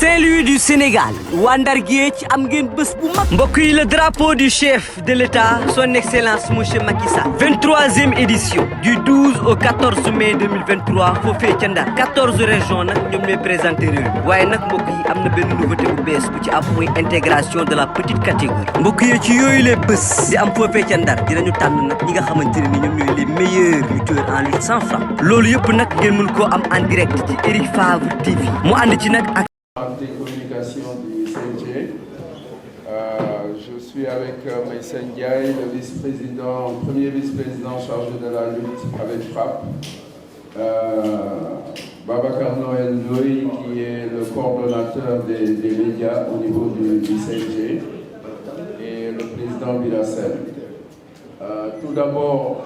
Saint-Louis du Sénégal Wandar Géej am ngeen bés bu mag mbokk yi le drapeau du chef de l'État son excellence monsieur Macky Sall 23e édition du 12 au 14 mai 2023 foofee ca Ndar 14 régions nag ñoom ñooy présenté réew mi waaye nag mbokk yi am na benn nouveauté bu bees bu ci am muy intégration de la petite catégorie mbokk yi ci yooyu les bés di am foofee ca Ndar dinañu tànn nag ñi nga xamante ne ni ñoom ñooy les meilleurs lutteurs en lutte sans frappe loolu yëpp nag ngeen mën koo am en direct ci Eric Favre TV mu ànd ci nag ak des communications du CNG. Je suis avec Maïssa Ndiaye, le vice-président, premier vice-président chargé de la lutte avec frappe. Babacar Noël Ndoye, qui est le coordonnateur des médias au niveau du CNG, et le président Bilassel. Tout d'abord,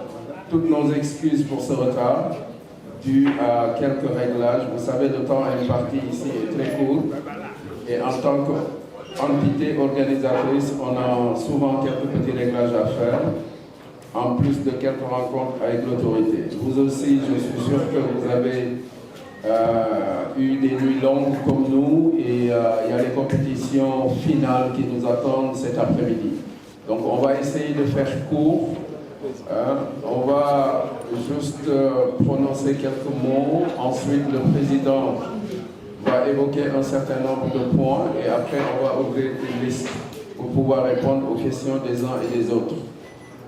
toutes nos excuses pour ce retard, dû à quelques réglages. Vous savez, le temps imparti ici est très court et en tant qu'entité organisatrice, on a souvent quelques petits réglages à faire, en plus de quelques rencontres avec l'autorité. Vous aussi, je suis sûr que vous avez eu des nuits longues comme nous et il y a les compétitions finales qui nous attendent cet après-midi. Donc on va essayer de faire court. On va juste prononcer quelques mots. Ensuite, le président va évoquer un certain nombre de points et après, on va ouvrir une liste pour pouvoir répondre aux questions des uns et des autres.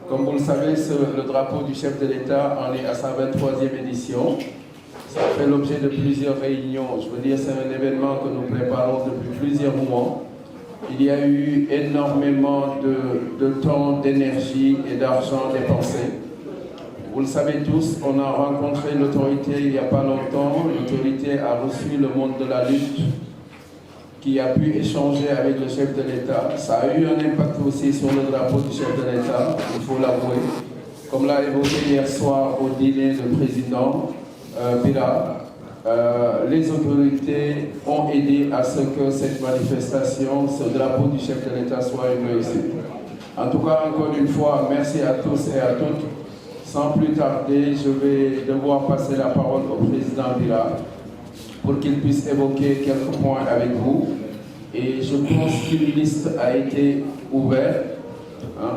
Comme vous le savez, le drapeau du chef de l'État en est à sa 23e édition. Ça fait l'objet de plusieurs réunions. Je veux dire, c'est un événement que nous préparons depuis plusieurs mois. Il y a eu énormément de temps, d'énergie et d'argent dépensé. Vous le savez tous, on a rencontré l'autorité il n'y a pas longtemps. L'autorité a reçu le monde de la lutte qui a pu échanger avec le chef de l'État. Ça a eu un impact aussi sur le drapeau du chef de l'État, il faut l'avouer. Comme l'a évoqué hier soir au dîner le président Bila. Les autorités ont aidé à ce que cette manifestation, ce drapeau du chef de l'État soit une réussite. En tout cas, encore une fois, merci à tous et à toutes. Sans plus tarder, je vais devoir passer la parole au président Bila pour qu'il puisse évoquer quelques points avec vous. Et je pense qu'une liste a été ouverte.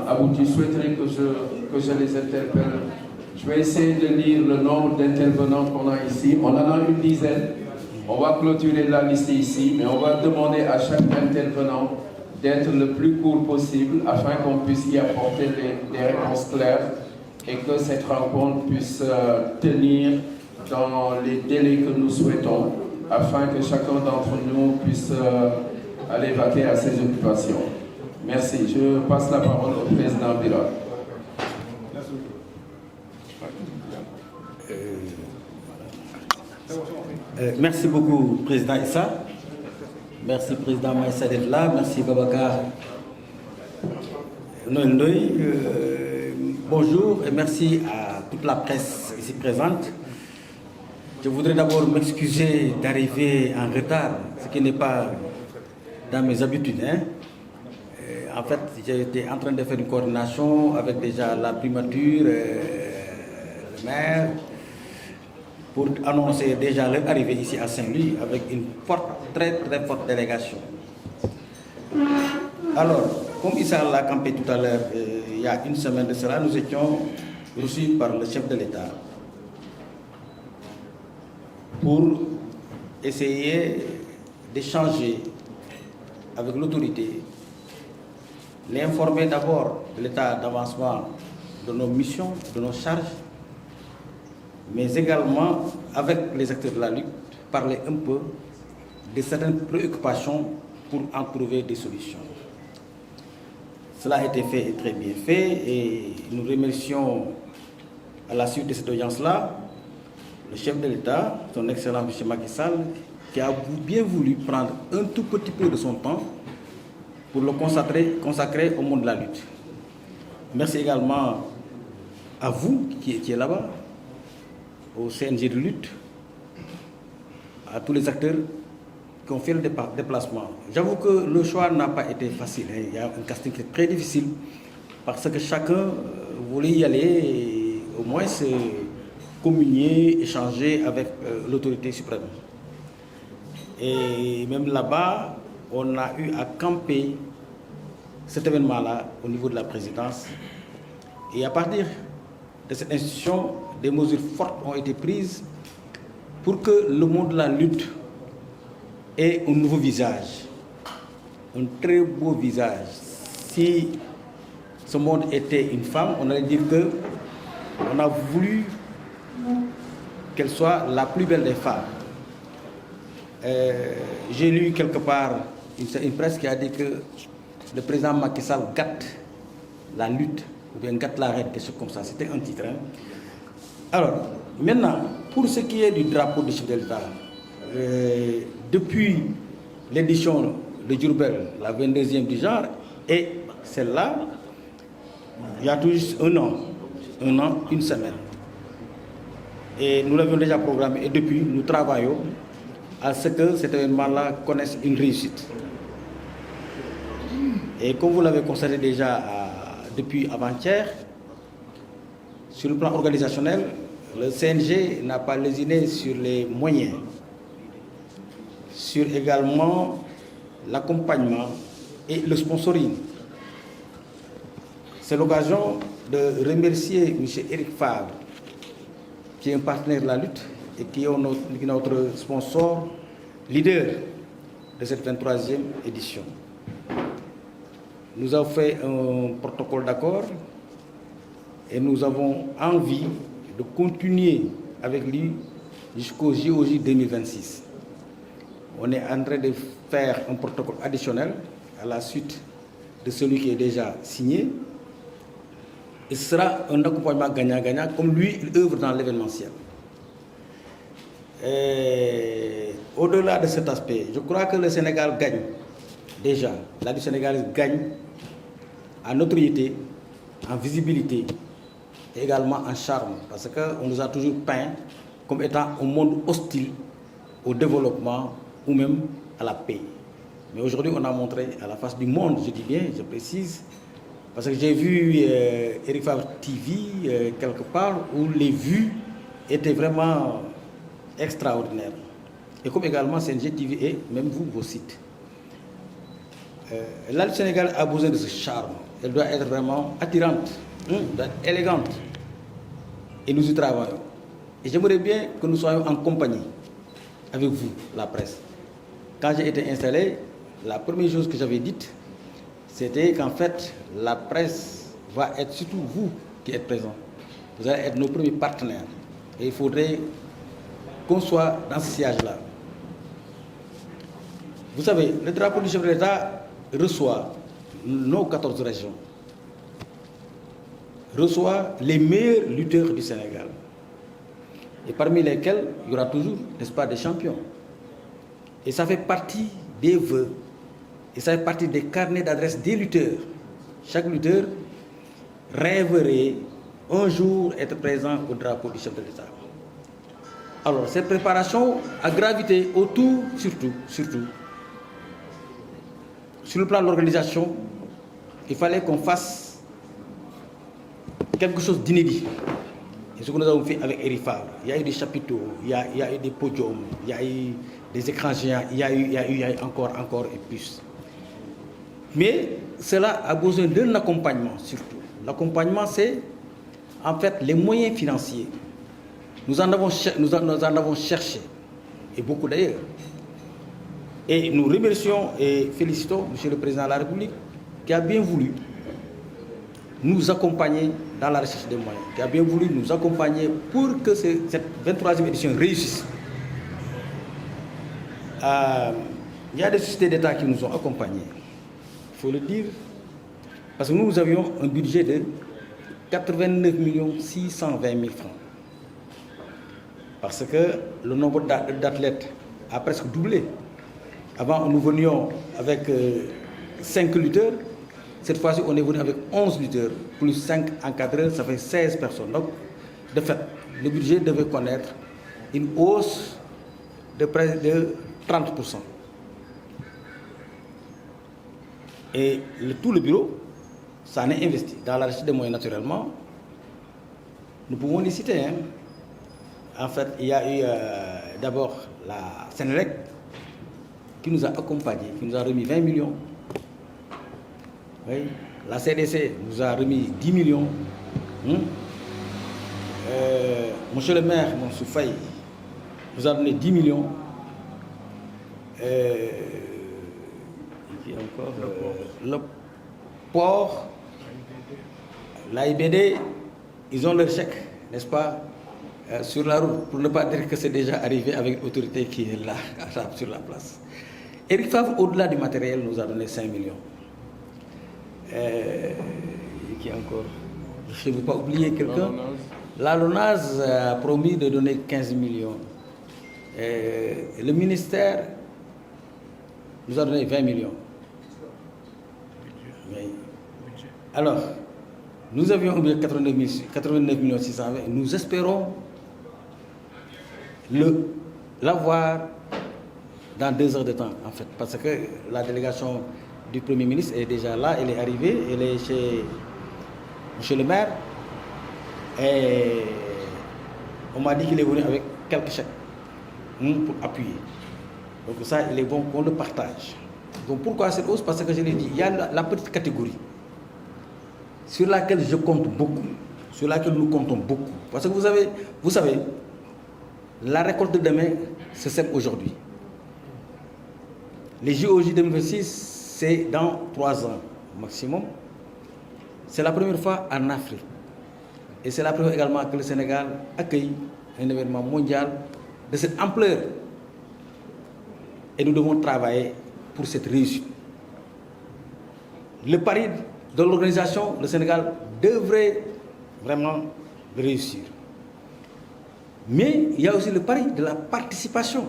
Abou, tu souhaiterais que je les interpelle? Je vais essayer de lire le nombre d'intervenants qu'on a ici. On en a une dizaine. On va clôturer la liste ici, mais on va demander à chaque intervenant d'être le plus court possible afin qu'on puisse y apporter des réponses claires et que cette rencontre puisse tenir dans les délais que nous souhaitons afin que chacun d'entre nous puisse aller vaquer à ses occupations. Merci. Je passe la parole au président Bila. Merci beaucoup, Président Issa. Merci, Président Maïssa d'être là. Merci, Babacar Noël Ndoye. Bonjour et merci à toute la presse ici présente. Je voudrais d'abord m'excuser d'arriver en retard, ce qui n'est pas dans mes habitudes. En fait, j'étais en train de faire une coordination avec déjà la primature, le maire, pour annoncer déjà leur arrivée ici à Saint-Louis avec une très forte délégation. Alors, comme Issa l'a campé tout à l'heure, il y a une semaine de cela, nous étions reçus par le chef de l'État pour essayer d'échanger avec l'autorité, l'informer d'abord de l'état d'avancement de nos missions, de nos charges, mais également avec les acteurs de la lutte, parler un peu de certaines préoccupations pour en trouver des solutions. Cela a été fait et très bien fait et nous remercions à la suite de cette audience-là le chef de l'État, son excellent M. Macky Sall, qui a bien voulu prendre un tout petit peu de son temps pour le consacrer au monde de la lutte. Merci également à vous qui étiez là-bas, au CNG de lutte, à tous les acteurs qui ont fait le déplacement. J'avoue que le choix n'a pas été facile. Il y a un casting qui est très difficile parce que chacun voulait y aller et au moins se communier, échanger avec l'autorité suprême. Et même là-bas, on a eu à camper cet événement-là au niveau de la présidence. Et à partir de cette institution, des mesures fortes ont été prises pour que le monde de la lutte ait un nouveau visage, un très beau visage. Si ce monde était une femme, on allait dire qu'on a voulu qu'elle soit la plus belle des femmes. J'ai lu quelque part une presse qui a dit que le président Macky Sall gâte la lutte, ou bien gâte la reine, quelque chose comme ça. C'était un titre. Hein? Alors, maintenant, pour ce qui est du drapeau du chef de l'État, depuis l'édition de Diourbel, la 22e du genre, et celle-là, il y a tout juste un an, une semaine. Et nous l'avions déjà programmé, et depuis, nous travaillons à ce que cet événement-là connaisse une réussite. Et comme vous l'avez constaté déjà depuis avant-hier, sur le plan organisationnel, le CNG n'a pas lésiné sur les moyens, sur également l'accompagnement et le sponsoring. C'est l'occasion de remercier M. Eric Favre, qui est un partenaire de la lutte et qui est notre sponsor leader de cette 23e édition. Nous avons fait un protocole d'accord et nous avons envie de continuer avec lui jusqu'au JOJ 2026. On est en train de faire un protocole additionnel à la suite de celui qui est déjà signé. Et ce sera un accompagnement gagnant-gagnant, comme lui, il œuvre dans l'événementiel. Au-delà de cet aspect, je crois que le Sénégal gagne déjà. La lutte sénégalaise gagne en notoriété, en visibilité et également en charme. Parce qu'on nous a toujours peint comme étant un monde hostile au développement ou même à la paix. Mais aujourd'hui, on a montré à la face du monde, je dis bien, je précise, parce que j'ai vu Eric Favre TV quelque part où les vues étaient vraiment extraordinaires. Et comme également CNG TV et même vous, vos sites. La lutte sénégalaise a besoin de ce charme. Elle doit être vraiment attirante, doit être élégante. Et nous y travaillons. Et j'aimerais bien que nous soyons en compagnie avec vous, la presse. Quand j'ai été installé, la première chose que j'avais dite, c'était qu'en fait, la presse va être surtout vous qui êtes présents. Vous allez être nos premiers partenaires. Et il faudrait qu'on soit dans ce siège-là. Vous savez, le drapeau du chef de l'État reçoit nos 14 régions, reçoit les meilleurs lutteurs du Sénégal. Et parmi lesquels, il y aura toujours, n'est-ce pas, des champions. Et ça fait partie des vœux, et ça fait partie des carnets d'adresse des lutteurs. Chaque lutteur rêverait un jour être présent au drapeau du chef de l'État. Alors, cette préparation a gravité autour, surtout, sur le plan de l'organisation, il fallait qu'on fasse quelque chose d'inédit. Et ce que nous avons fait avec Eric Favre, il y a eu des chapiteaux, il y a eu des podiums, il y a eu des écrans géants, il y a eu encore et plus. Mais cela a besoin d'un accompagnement surtout. L'accompagnement, c'est en fait les moyens financiers. Nous en avons cherché, et beaucoup d'ailleurs. Et nous remercions et félicitons M. le Président de la République qui a bien voulu nous accompagner dans la recherche des moyens, qui a bien voulu nous accompagner pour que cette 23e édition réussisse. Il y a des sociétés d'État qui nous ont accompagnés, il faut le dire, parce que nous avions un budget de 89 620 000 francs. Parce que le nombre d'athlètes a presque doublé. Avant, nous venions avec 5 lutteurs. Cette fois-ci, on est venu avec 11 lutteurs, plus 5 encadreurs, ça fait 16 personnes. Donc, de fait, le budget devait connaître une hausse de près de 30%. Et tout le bureau s'en est investi dans la recherche des moyens naturellement. Nous pouvons les citer. En fait, il y a eu d'abord la Sénélec qui nous a accompagnés, qui nous a remis 20 millions. Oui. La CDC nous a remis 10 millions. Monsieur le maire, Mansour Faye, nous a donné 10 millions. Encore, le port, l'AIBD, ils ont leur chèque, n'est-ce pas, sur la route, pour ne pas dire que c'est déjà arrivé avec l'autorité qui est là, sur la place. Eric Favre, au-delà du matériel, nous a donné 5 millions. Qui encore, je ne veux pas oublier quelqu'un. La LONASE a promis de donner 15 millions. Le ministère nous a donné 20 millions. Alors, nous avions oublié 89 millions 620. Nous espérons l'avoir dans 2 heures de temps, en fait, parce que la délégation du Premier ministre est déjà là, elle est arrivée, elle est chez Monsieur le maire, et on m'a dit qu'il est venu avec quelques chèques pour appuyer. Donc ça, il est bon qu'on le partage. Donc pourquoi cette hausse? Parce que je l'ai dit, il y a la petite catégorie sur laquelle je compte beaucoup, sur laquelle nous comptons beaucoup. Parce que vous savez, la récolte de demain, c'est celle aujourd'hui. Les JOJ 2026, c'est dans 3 ans maximum. C'est la première fois en Afrique. Et c'est la première également que le Sénégal accueille un événement mondial de cette ampleur. Et nous devons travailler pour cette réussite. Le pari de l'organisation, le Sénégal devrait vraiment réussir. Mais il y a aussi le pari de la participation.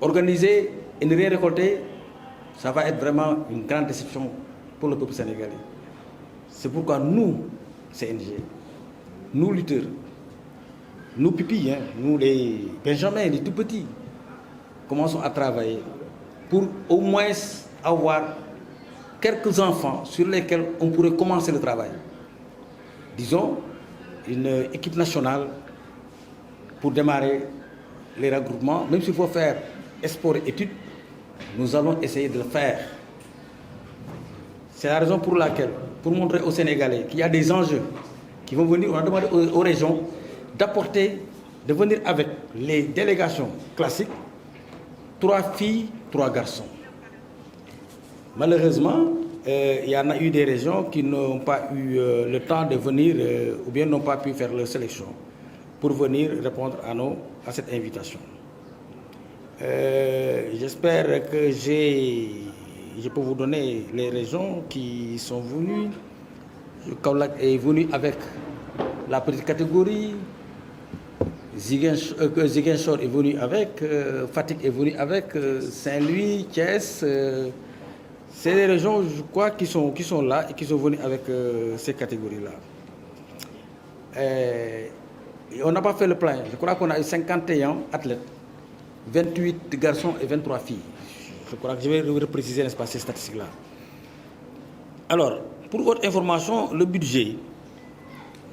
Organiser et ne rien récolter, ça va être vraiment une grande déception pour le peuple sénégalais. C'est pourquoi nous, CNG, nous lutteurs, nous pipis, nous les Benjamins, les tout petits, commençons à travailler pour au moins avoir quelques enfants sur lesquels on pourrait commencer le travail. Disons, une équipe nationale pour démarrer les regroupements, même s'il faut faire sport et études, nous allons essayer de le faire. C'est la raison pour laquelle, pour montrer aux Sénégalais qu'il y a des enjeux qui vont venir, on a demandé aux régions de venir avec les délégations classiques, 3 filles, 3 garçons. Malheureusement, il y en a eu des régions qui n'ont pas eu le temps de venir ou bien n'ont pas pu faire leur sélection pour venir répondre à cette invitation. J'espère que je peux vous donner les régions qui sont venues. Kaolack est venu avec la petite catégorie, Ziguinchor est venu avec, Fatick est venu avec, Saint-Louis, Thiès. C'est des régions, je crois, qui sont là et qui sont venues avec ces catégories-là. On n'a pas fait le plein. Je crois qu'on a eu 51 athlètes, 28 garçons et 23 filles. Je crois que je vais repréciser, n'est-ce pas, ces statistiques-là. Alors, pour votre information, le budget,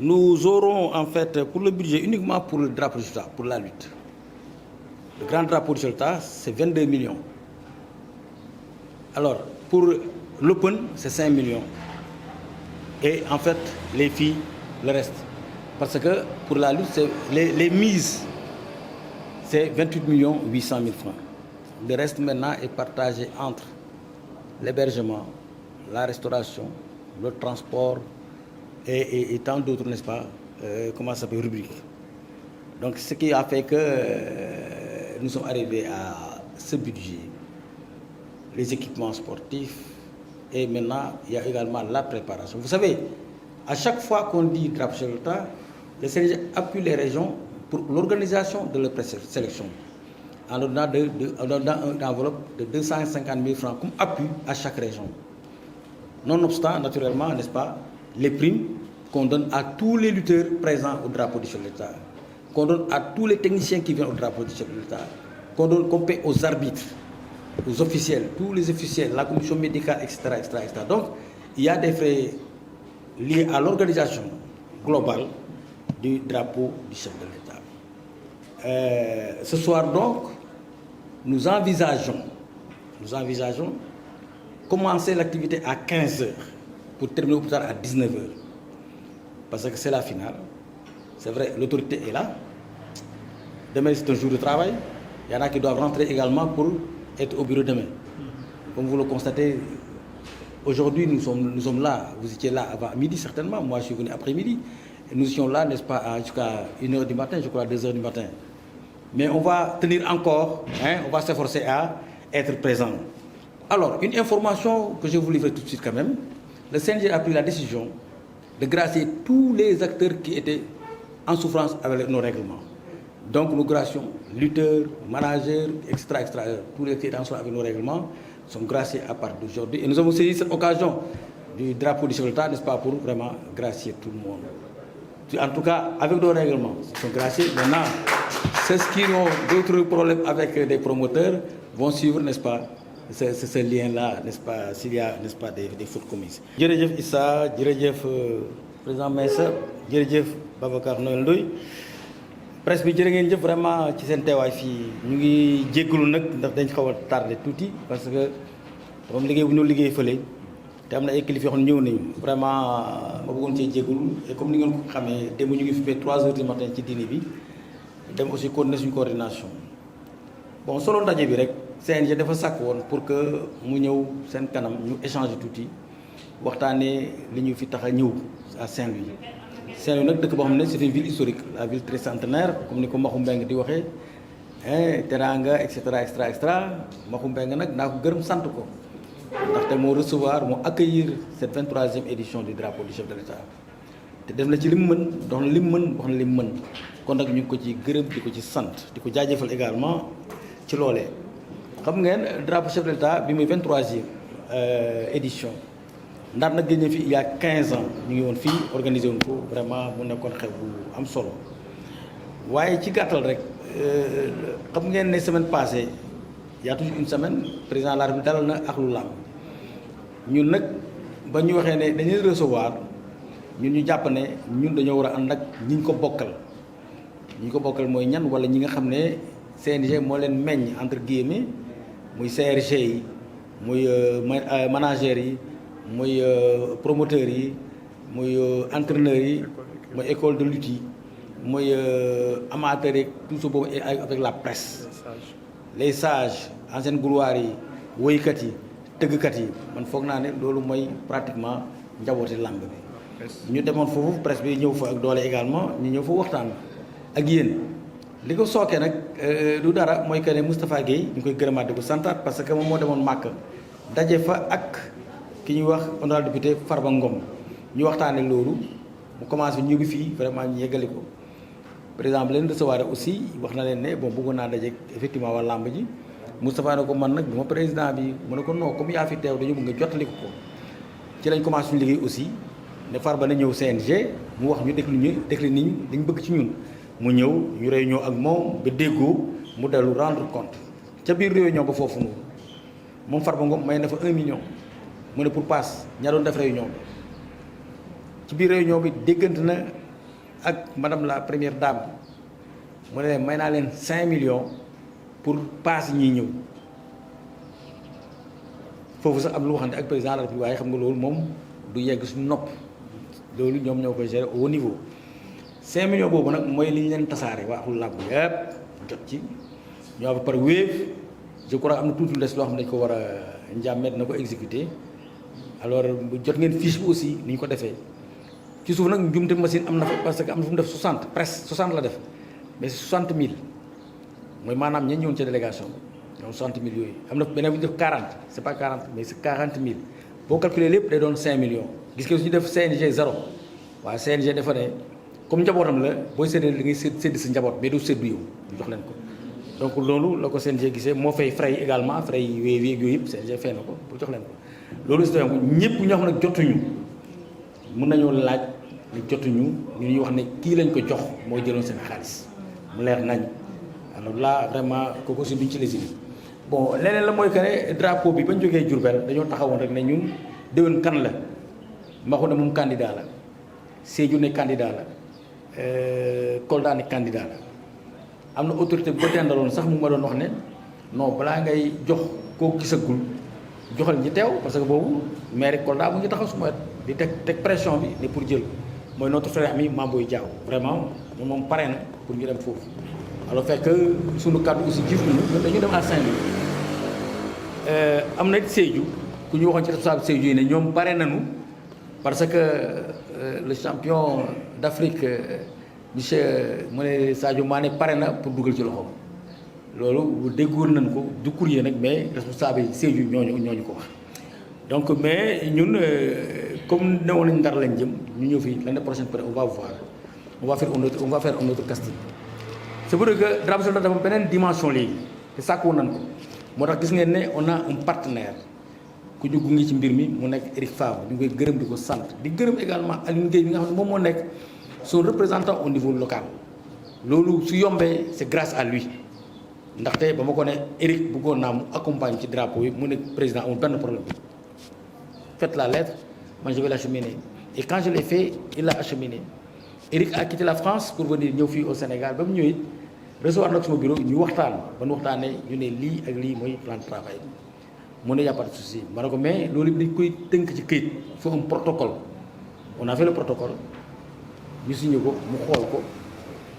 nous aurons en fait, pour le budget, uniquement pour le drapeau du Sultan, pour la lutte. Le grand drapeau du Sultan, c'est 22 millions. Alors, pour l'Open, c'est 5 millions. Et en fait, les filles, le reste. Parce que pour la lutte, les mises, c'est 28 800 000 francs. Le reste maintenant est partagé entre l'hébergement, la restauration, le transport et tant d'autres, n'est-ce pas, comment ça s'appelle, rubriques. Donc ce qui a fait que nous sommes arrivés à ce budget, les équipements sportifs, et maintenant il y a également la préparation. Vous savez, à chaque fois qu'on dit drapeau sur le tas, le CNG appuie les régions pour l'organisation de leur sélection, en donnant une enveloppe de 250 000 francs comme appui à chaque région. Nonobstant, naturellement, n'est-ce pas, les primes qu'on donne à tous les lutteurs présents au drapeau du chef de l'État, qu'on donne à tous les techniciens qui viennent au drapeau du chef de l'État, qu'on paie aux arbitres, aux officiels, tous les officiels, la commission médicale, etc., etc., etc. Donc, il y a des frais liés à l'organisation globale du drapeau du chef de l'État. Ce soir donc, nous envisageons commencer l'activité à 15 heures pour terminer au plus tard à 19 heures. Parce que c'est la finale. C'est vrai, l'autorité est là. Demain, c'est un jour de travail. Il y en a qui doivent rentrer également pour être au bureau demain. Comme vous le constatez, aujourd'hui, nous sommes là. Vous étiez là avant midi, certainement. Moi, je suis venu après-midi. Et nous étions là, n'est-ce pas, jusqu'à 1h du matin, je crois, 2h du matin. Mais on va tenir encore, on va s'efforcer à être présent. Alors, une information que je vais vous livrer tout de suite quand même. Le CNG a pris la décision de gracier tous les acteurs qui étaient en souffrance avec nos règlements. Donc, nous gracions lutteurs, managers, etc. Tous les qui étaient en souffrance avec nos règlements sont graciés à partir d'aujourd'hui. Et nous avons saisi cette occasion du drapeau du chef de l'État, n'est-ce pas, pour vraiment gracier tout le monde. En tout cas, avec nos règlements, ils sont graciés. Maintenant, ceux qui ont d'autres problèmes avec des promoteurs vont suivre, n'est-ce pas, ce lien-là, n'est-ce pas, s'il y a, n'est-ce pas, des fautes commises. Jërëjëf Issa, jërëjëf président Meissa, jërëjëf Babacar Noël Ndoye. Presse bi jërë ngeen jëf vraiment ci seen teewaay fii ñu ngi jéggalu nag ndax dañ xaw a tardé tuuti parce que moom liggéey bu ñu liggéey fële te am na ay kilifa yoo xam ne ñëw nañu vraiment ma bëggoon cee jéggalu et comme ni ngeen ko xamee démb ñu ngi fi ba 3 heures du matin ci dîner bi dem aussi continuer suñu coordination. Bon solo ndaje bi rek CNG dafa sàkk woon pour que mu ñëw seen kanam ñu échanger tuuti waxtaanee li ñu fi tax a ñëw à Saint-Louis. Saint-Louis nag dëkk boo xam ne c'est une ville historique la ville très centenaire comme ni ko Maxu Mbeng di waxee teranga et cetera Maxu Mbeng nag naa ko gërëm sant ko ndaxte moo recevoir moo accueillir cette 23e édition du drapeau du chef de l'État te def na ci li mu mën dox na li mu mën wax na li mu mën kon nag ñu ngi ko ci gërëm di ko ci sant di ko jaajëfal également ci loolee. xam ngeen drapeau chef de l'État bi muy 23e édition Ndar nag génne fi il y a 15 ans ñu ngi woon fii organisé woon ko vraiment mu nekkoon xew bu am solo waaye ci gàttal rek xam ngeen ne semaine passée y a toujours une semaine président de la République dalal na ak lu làmb ñun nag ba ñu waxee ne dañuy recevoir ñun ñu jàpp ne ñun dañoo war a ànd ak ñi ñu ko bokkal mooy ñan wala ñi nga xam ne CNG moo leen meññ entre guillemets muy CRG yi muy managers yi muy promoteurs yi muy entraîneurs yi muy école de lutte yi muy amateurs yi tout ce boobu avec la presse les sages anciennes gloires yi woykat yi tëggkat yi man foog naa ne loolu mooy pratiquement njabooti làmb bi ñu demoon foofu presse bi ñëw fa ak doole également ñu ñëw fa waxtaan ak yéen li ko sookee nag du dara mooy que ne Moustapha Guèye ñu koy gërëmaat di ko santaat parce que moom moo demoon màkk daje fa ak ki ñuy wax honorable député Farba Ngom ñu waxtaanee loolu mu commencé ñu ngi fii vraiment ñu yeggali ko président bi leen recevoir aussi wax na leen ne bon bëggoon naa daje effectivement waa làmb ji Moustapha ne ko man nag du ma président bi mu ne ko non comme yaa fi teew dañu bëgg nga jottali ko ci lañ commencé suñu liggéey aussi ne Farba na ñëw CNG mu wax ñu déglu nit ñi dañ bëgg ci ñun mu ñëw ñu réunion ak moom ba déggoo mu dellu rendre compte ca biir réunion ba foofu noonu moom Farba Ngom may na fa 1 million. mu ne pour passe ña doon def réunion bi ci biir réunion bi déggante na ak madame la première dame mu ne may naa leen 5 millions pour passe ñiy ñëw foofu sax am lu waxante ak président de la République waaye xam nga loolu moom du yegg suñu nopp loolu ñoom ñoo koy gérer au haut niveau 5 millions boobu nag mooy li ñu leen tasaare waa axul làmb yëpp jot ci ñoo ba par Wave je crois am na tuuti lu des loo xam ne dañ ko war a njàmmet na ko exécuter alors jot ngeen fiche bi aussi ni ñu ko defee ci suuf nag njumte machine am na fa parce que am na fu mu def 60 presque 60 la def mais 60 000 mooy maanaam ña ñëwoon ca délégation bi ñoom 60 000 yooyu am na beneen bu ñu def 40 c'est pas 40 mais c'est 40 000 boo calculer lépp day doon 5 millions gis nga suñu def CNG 0 waaye CNG dafa ne comme njabootam la booy séddale da ngay sédd sa njaboot mais du séddu yow ñu jox leen ko donc loolu la ko CNG gisee moo fay frais yi également frais yi wéeg yooyu yëpp CNG fay na ko pour jox leen ko loolu si ñëpp ñoo xam ne jotuñu mën nañoo laaj ne jotuñu ñu ñuy wax ne kii lañ ko jox moo jëloon seen xaalis mu leer nañ alors là vraiment kooku aussi duñ ci lésine bon leneen la mooy que ne drapeau bi bañ jógee Diourbel dañoo taxawoon rek ne ñun déwén kan la Maxu ne moom candidat la Sédhiou ne candidat la Kolda ne candidat la am na autorité bu ko dendaloon sax mu ma doon wax ne non balaa ngay jox koo gisagul joxal ñi teew parce que boobu maire Kolda mu ngi taxaw suma di teg pression bi ne pour jël mooy notre frère ami Mamboy Diaw vraiment moom pare na pour ñu dem foofu. alors fekk sunu kàddu aussi jiitu nañu dañu dem à Saint-Louis am na Sédhiou ku ñu waxoon ci responsable Sédhiou yi ne ñoom pare nañu parce que le champion d'Afrique monsieur mu ne Sadio Mané pare na pour dugal ci loxoom. loolu déggoon nañ ko du courrier nag mais responsable yi Sédhiou ñooñu ko wax donc mais ñun comme newoon nañ Ndar lañ jëm ñu ñëw fii l'année prochaine peut-être on va voir on va faire un autre casting. c'est vrai que Dramé Soldats dafa beneen dimension léegi te sàkkoon nañ ko moo tax gis ngeen ne on a un partenaire ku ñu gunge ci mbir mi mu nekk Eric Favre ñu koy gërëm di ko sant di gërëm également Alioune Gueye bi nga xam ne moom moo nekk son représentant au niveau local loolu su yombee c'est grâce à lui. ndaxte ba ma ko ne Eric bëggoon naa mu accompagne ci drapeau yi mu ne président amul benn problème faites la lettre man je vais l'acheminer et quand je l'ai fait il l'a acheminé. Eric a quitté la France pour venir ñëw fii au Sénégal ba mu ñëw it recevoir nag sama bureau ñu waxtaan ba nu waxtaanee ñu ne lii ak lii mooy plan de travail mu ne y a pas de souci ma ne ko mais loolu dañ koy tënk ci këyit il faut un protocole on a fait le protocole ñu signé ko mu xool ko.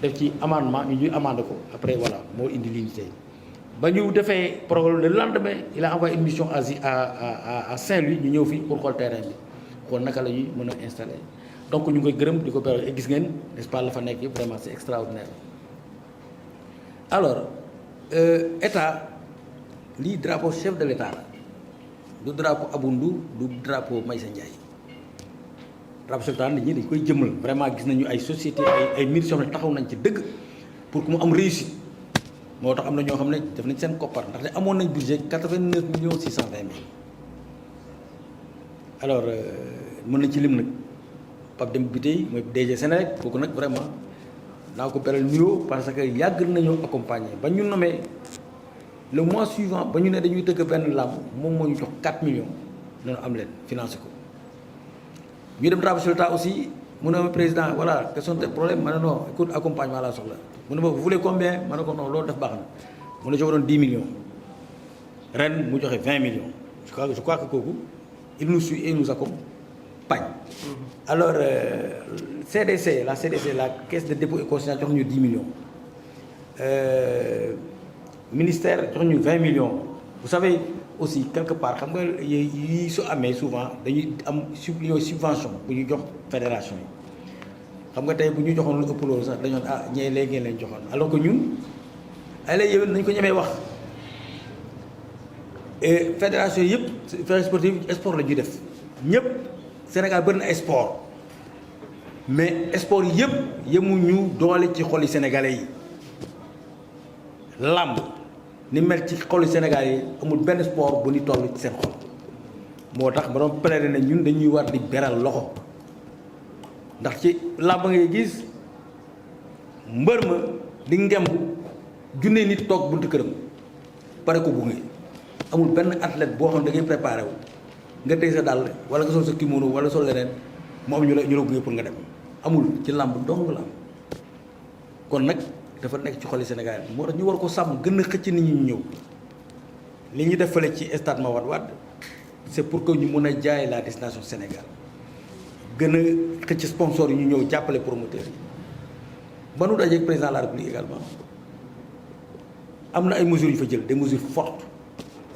def ci amendement ñu ñuy amende ko après voilà moo indi l'unité ba ñu defee programme le lendemain il a envoyé une mission à Saint-Louis ñu ñëw fii pour xool terrain bi xool naka la ñuy mën a installer donc ñu ngi koy gërëm di ko beral gis ngeen n'est-ce pas la fa nekk yëpp vraiment c'est extraordinaire. alors état lii drapeau chef de l'état la du drapeau Abou Ndour du drapeau Maysa Ndiaye. drapeau chef de l'état nit ñi dañ koy jëmmal vraiment gis nañu ay société ay ministres yoo xam ne taxaw nañ ci dëgg pour que mu am réussite moo tax am na ñoo xam ne def nañ seen koppar ndaxte amoon nañ budget 89 millions 620 mille. alors mën nañ ci lim nag Pape Demba Bitèye mooy DG Sénélec kooku nag vraiment naa ko beral nuyoo parce que yàgg nañoo accompagner ba ñu nommé le mois suivant ba ñu ne dañuy tëgg benn làmb moom moo ñu jox 4 millions noonu am leen financé ko. ñu dem drapeau chef de l'État aussi mu ne ma président voilà quels sont tes problèmes ma ne non écoute accompagnement laa soxla mu ne ma vous voulez combien ma ne ko non loolu def baax na mu ne je vous donne 10 millions ren mu joxe 20 millions je crois que kooku il nous suit et il nous accompagne. alors CDC la caisse de dépôt et consignation jox ñu 10 millions ministère jox ñu 20 millions vous savez. aussi quelque part xam nga yi su amee souvent dañuy am subvention bu ñu jox fédération yi xam nga tey bu ñu joxoon lu ëpp loolu sax dañoon ñee léegi ngeen leen joxoon alors que ñun ay la yéwén nañ ko ñemee wax fédération yëpp fédération sportive sport la ñuy def ñëpp Sénégal bëri na ay sport mais sport yëpp yemuñu doole ci xoli sénégalais yi làmb ni mel ci xolu Sénégal yi amul benn sport bu ni toll ci seen xol moo tax ma doon plaider ne ñun dañuy war di beral loxo ndax ci làmb ngay gis mbër ma di ngemb junne nit toog buntu këram pare ko bu ngay amul benn athlète boo xam da ngay préparé wu nga tey sa dàll wala nga sol sa kimono wala sol leneen mu am ñu la gunge pour nga dem amul ci làmb dong la am kon nag dafa nekk ci xoli Sénégal moo tax ñu war ko sàmm gën a xëcc nit ñi ñu ñëw li ñu def fële ci stade Mawade Wade c'est pour que ñu mën a jaay la destination Sénégal gën a xëcc sponsor yi ñu ñëw jàppale promoteurs yi ba nu dajeeg président de la République également am na ay mesures yu fa jël des mesures fortes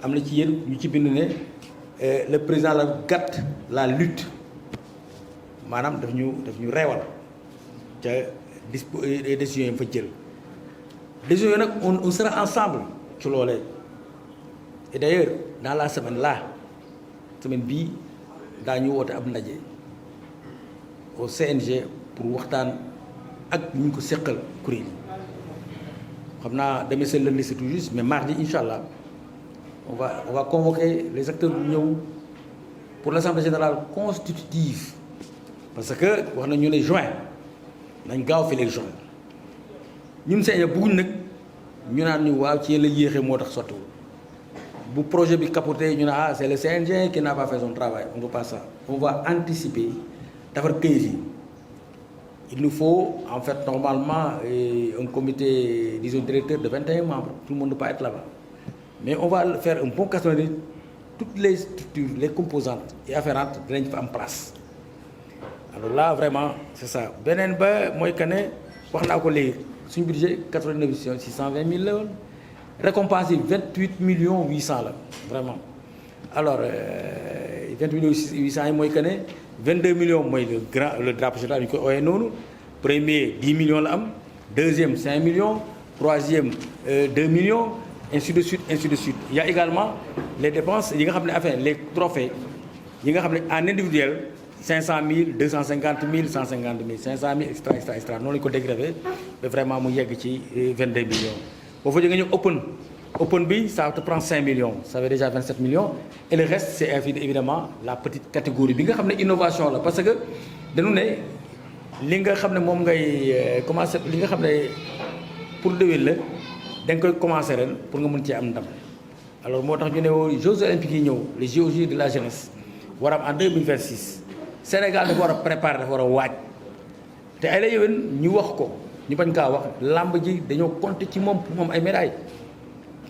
am na ci yéen ñu ci bind ne le président la gàtt la lutte maanaam daf ñu reewal ca décisions yi fa jël décisions yi nag on sera ensemble ci loolee et d'ailleurs dans la semaine bii daañu woote ab ndaje au CNG pour waxtaan ak ñu ko seqal kuréel yi xam naa demee seen lundi c'est tout juste mais mardi incha allah on va convoquer les acteurs bu ñëw pour l'assemblée générale constitutive parce que wax nañu ne juin nañ gaaw fi léegi juin ñun seen bëgguñ nag ñu naan ñu waaw ci yéen la yéexee moo tax sottiwul bu projet bi capoté ñu ne c'est le CNG qui n'a pas fait son travail on ne veut pas ça on va anticiper defar këyit yi il nous faut en fait normalement un comité disons directeur de 21 membres tout le monde ne peut pas être là-bas mais on va faire un bon questionnaire de toutes les structures, les composantes et afférentes dinañ fa am place. Alors là vraiment c'est ça beneen ba mooy que ne wax naa ko léegi suñu budget 89 620 000 la woon récompense yi 28 millions 800 la vraiment. Alors 28 millions 800 yi mooy que ne 22 millions mooy le drapeau chef de l'État ñu koy ooyee noonu premier 10 millions la am deuxième 5 millions troisième 2 millions ainsi de suite ainsi de suite. Il y a également les dépenses yi nga xam ne enfin les trophées yi nga xam ne en individuel 500 000 250 000 150 000 500 000 extra extra extra noonu la ñu ko dégreffé ba vraiment mu yegg ci 22 millions. boo fa jógee ñëw open bi ça te prend 5 millions ça fait déjà 27 millions et le reste c'est évidemment la petite catégorie bi nga xam ne innovation la parce que dañu ne li nga xam ne moom ngay commencer li nga xam ne pour déwén la da nga koy commencer ren pour nga mën cee am ndam. Alors moo tax ñu ne Jeux olympiques yi ñëw les JOJ de la jeunesse war a am en 2026 Sénégal dafa war a préparer dafa war a waaj te ay la yowén ñu wax ko ñu bañ kaa wax làmb ji dañoo compter ci moom pour moom ay médailles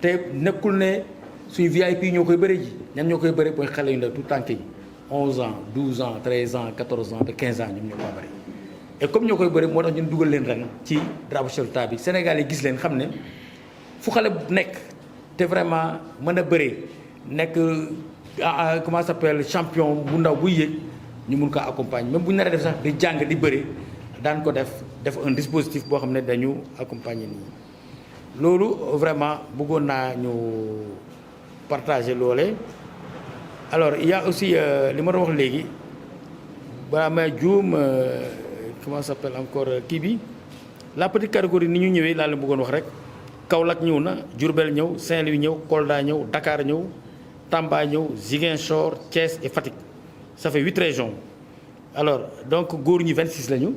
te nekkul ne suñu VIP ñoo koy bëri ji ñan ñoo koy bëri mooy xale yu ndaw tout tànk yi 11 ans 12 ans 13 ans 14 ans ba 15 ans ñoom ñoo ko bëri et comme ñoo koy bëri moo tax ñu dugal leen ren ci drapeau chef de l'État bi Sénégal yi gis leen xam ne fu xale bu nekk te vraiment mën a bëree nekk comment ça s'appelle champion bu ndaw buy yéeg ñu mun ko accompagner même bu ñu naree def sax di jàng di bëri daan ko def un dispositif boo xam ne dañu accompagner nii loolu vraiment bëggoon naa ñu partager loolee. Alors il y a aussi li ma doon wax léegi balaa may juum comment ça s'appelle encore kii bi la petite catégorie ni ñu ñëwee laa la bëggoon wax rek Kaolack ñëw na Diourbel ñëw Saint-Louis ñëw Kolda ñëw Dakar ñëw Tamba ñëw Ziguinchor Thiès et Fatick ça fait 8 régions. Alors donc góor ñi 26 lañu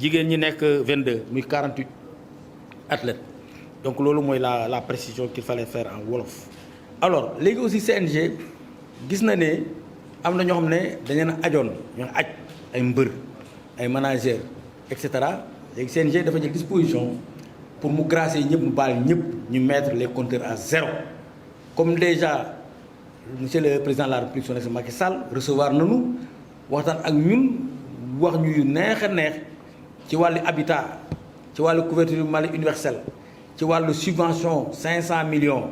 jigéen ñi nekk 22 muy 48 athlètes donc loolu mooy la précision qu'il fallait faire en wolof. Alors léegi aussi CNG gis na ne am na ñoo xam ne dañ leen a ajoon ñoo aj ay mbër ay managers et cetera léegi CNG dafa jël disposition pour mu gracier ñëpp mu baal ñëpp ñu mettre les compteurs à zéro comme déjà monsieur le président de la République son excellence Macky Sall recevoir nañu waxtaan ak ñun wax ñu yu neex a neex ci wàllu habitat ci wàllu couverture maladie universelle ci wàllu subvention 500 millions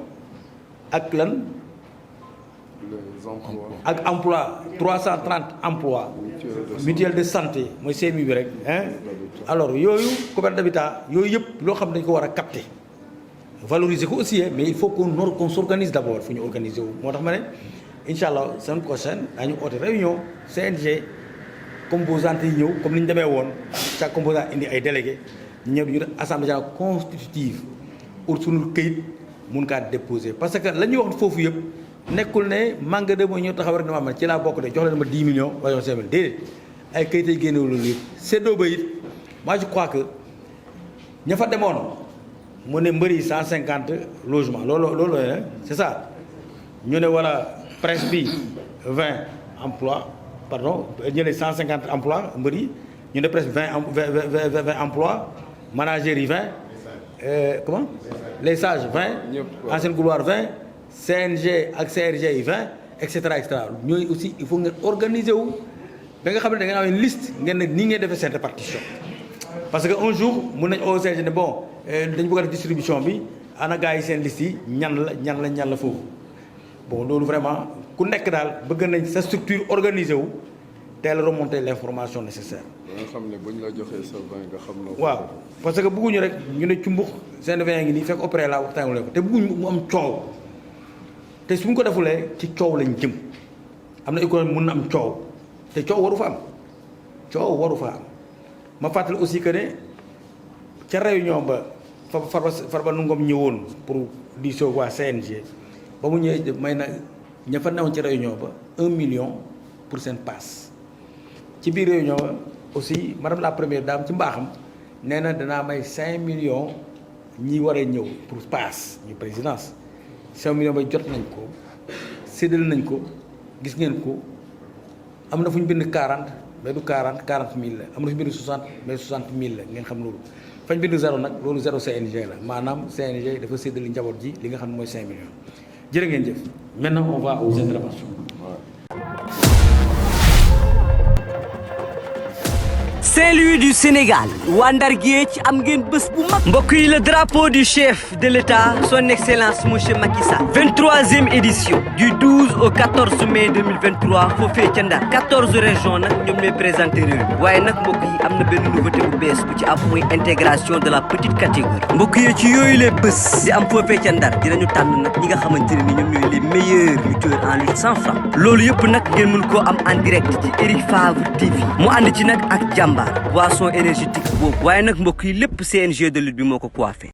ak lan. ak emploi 330 emplois mutuelle de santé mooy CMU bi rek alors yooyu couverture d'habitat yooyu yëpp loo xam ne dañu ko war a capter valoriser ko aussi mais il faut qu'on s'organise d'abord fu ñu organiser wu moo tax ma ne incha allah semaine prochaine daañu oote réunion CNG composante yi ñëw comme ni ñu demee woon chaque composant indi ay délégués ñu ñëw ñu def assemblée générale constitutive pour suñu këyit mun kaa déposer parce que la ñuy wax foofu yëpp nekkul ne manque de mooy ñoo taxaw rek dama man ci laa bokk de jox leen ma 10 millions wala 5 millions déedéet ay këyit ay génnewul loolu yëpp séddoo ba it moi je crois que ña fa demoon mu ne mbëri 150 logements loolu c'est ça ñu ne wala presse bi 20 emplois pardon ñu ne 150 emplois mbëri ñu ne presque 20 emplois managers yi 20 comment les sages 20 ancienne couloir 20 CNG ak CRG yi 20 et cetera ñooyu aussi il faut ngeen organiser wu ba nga xam ne da ngeen am liste ngeen ne nii ngeen defee seen répartition parce que un jour mun nañ au CNG ne bon dañu bëgg a def distribution bi ana gars yi seen liste yi ñan la foofu bon loolu vraiment ku nekk daal bëgg nañ sa structure organisé wu teel a remonter l'information nécessaire. ba nga xam ne buñ la joxee sa 20 nga xam ne. waaw parce que bëgguñu rek ñu ne cumbux seen 20 ngi nii fekk opéré laa waxtaanee ko te bëgguñu mu am coow. te su ñu ko defulee ci coow lañ jëm am na économie mun na am coow te coow waru fa am ma fàttali aussi que ne ca réunion ba Farba Ngom ñëwoon pour diisoo waa CNG ba mu ñëwee may na ña fa newoon ca réunion ba 1 million pour seen passe ci biir réunion ba aussi madame la première dame ci mbaaxam nee na danaa may 5 millions ñi war a ñëw pour passe ñu présidence 5 millions ba jot nañ ko séddale nañ ko gis ngeen ko am na fu ñu bind 40 mais du 40 000 la am na fu ñu bind 60 mais 60 000 la ngeen xam loolu fañ bind zéro nag loolu zéro CNG la maanaam CNG dafa séddali njaboot ji li nga xam ne mooy 5 millions jërë ngeen jëf maintenant on va aux interventions. Saint-Louis du Sénégal waa Ndar Géej am ngeen bés bu mag mbokk yi le drapeau du chef de l'État son excellence monsieur Macky Sall 23e édition du 12 au 14 mai 2023 foofee ca Ndar 14 régions nag ñoom ñooy présenté réew mi waaye nag mbokk yi am na benn nouveauté bu bees bu ci am muy intégration de la petite catégorie mbokk yi ci yooyu les bés di am foofee ca Ndar dinañu tànn nag ñi nga xamante ne ni ñoom ñooy les meilleurs lutteurs en lutte sans frappe loolu yëpp nag ngeen mën koo am en direct ci Eric Favre TV mu ànd ci nag ak jàmbaar boisson énergétique boobu waaye nag mbokk yi lépp CNG de lutte bi moo ko coiffé